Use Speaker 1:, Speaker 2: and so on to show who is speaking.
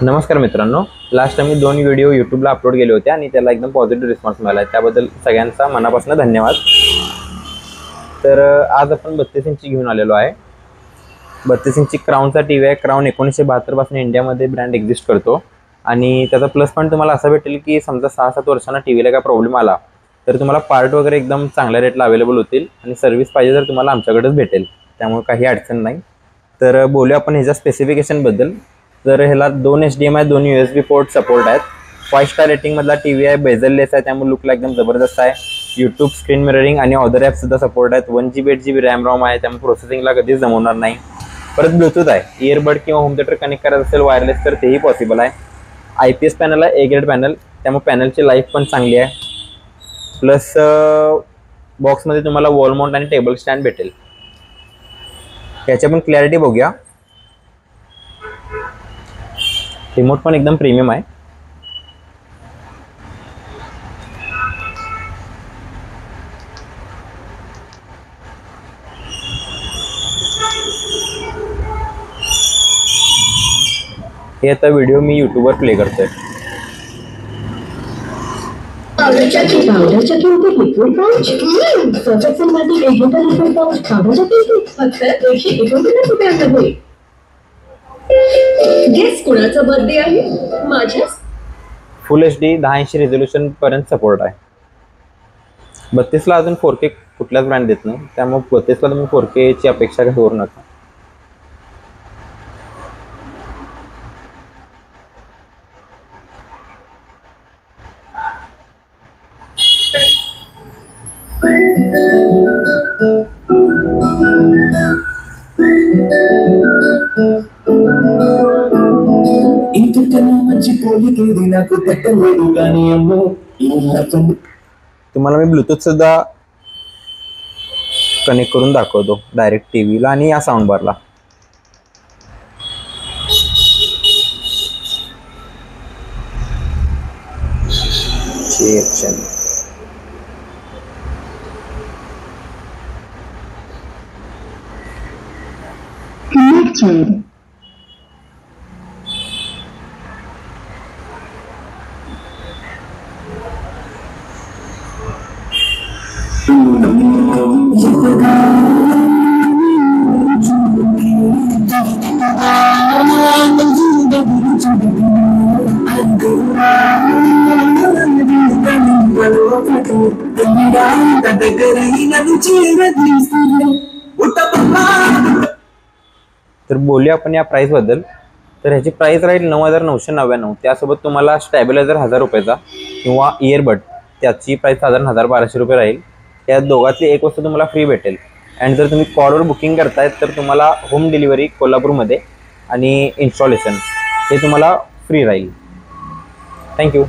Speaker 1: नमस्कार मित्रांनो, last time मी 2 video यूट्यूबला upload केले होते आणि त्याला एकदम पॉझिटिव्ह रिस्पॉन्स मिळाला आहे। त्याबद्दल सगळ्यांचा मनापासून धन्यवाद। तर आज आपण 32 इंची घेऊन आलेलो आहे। 32 इंची क्राउनचा टीव्ही आहे। क्राउन 1972 पासून इंडियामध्ये ब्रँड एक्झिस्ट करतो आणि त्याचा प्लस पॉइंट तुम्हाला असा भेटेल की समजा 6-7 वर्षांना टीव्हीला काय प्रॉब्लेम आला तर तुम्हाला पार्ट वगैरे एकदम चांगल्या रेटला अवेलेबल होतील आणि सर्व्हिस पाहिजे तर तुम्हाला आमच्याकडेच भेटेल, त्यामुळे काही अडचण नाही। तर बोलूया आपण ह्याच्या स्पेसिफिकेशन बद्दल। तर ह्याला 2 HDMI 2 USB पोर्ट सपोर्ट आहेत। 5 स्टार रेटिंग मधला टीव्ही आहे, बेझललेस आहे, त्यामुळे लुकला एकदम जबरदस्त आहे। यूट्यूब स्क्रीन मिररिंग आणि अदर ॲप सुद्धा सपोर्ट आहेत। 1GB 8GB रॅम रॉम आहे, त्यामुळे प्रोसेसिंगला कधीच जमवणार नाही। परत ब्लूटूथ आहे, इयरबड किंवा होम थिएटर कनेक्ट करायचं असेल वायरलेस तर तेही पॉसिबल आहे। IPS पॅनल आहे, A ग्रेड पॅनल, त्यामुळे पॅनलची लाईफ पण चांगली आहे। प्लस बॉक्समध्ये तुम्हाला वॉल माउंट आणि टेबल स्टँड भेटेल। याची पण क्लॅरिटी बघूया। रिमोट पण एकदम प्रीमियम आहे। हे आता व्हिडिओ मी यूट्यूबवर प्ले करतोय।
Speaker 2: पावडरच्या किमतीत लिक्विड पाऊच सर्फेक्सलसाठी 1 लिटर लिक्विड पाऊच पावडरच्या किमतीत फक्त 129 रुपयांमध्ये। गेस कुणाचा बर्थडे आहे? माझ्याच।
Speaker 1: फुल HD 1080 रेझोल्यूशन पर्यंत सपोर्ट आहे। 32 ला अजून 4K कुठल्याच ब्रँड देत नाही, त्यामुळे 32 ला तुम्ही 4K ची अपेक्षा करू नका। तुम्हाला मी ब्लूटूथ सुद्धा कनेक्ट करून दाखवतो डायरेक्ट टीव्हीला आणि या साऊंड बारला। तर बोलूया आपण या प्राइस बद्दल। तर ह्याची प्राइस राहील 9,999। त्यासोबत तुम्हाला स्टॅबिलायझर 1000 रुपयाचा किंवा इयरबड त्याची प्राइस साधारण 1200 रुपये राहील। त्या दोघातली एक वस्तू तुम्हाला फ्री भेटेल। अँड जर तुम्ही कॉलवर बुकिंग करताय तर तुम्हाला होम डिलिव्हरी कोल्हापूरमध्ये आणि इन्स्टॉलेशन हे तुम्हाला फ्री राहील। थँक्यू।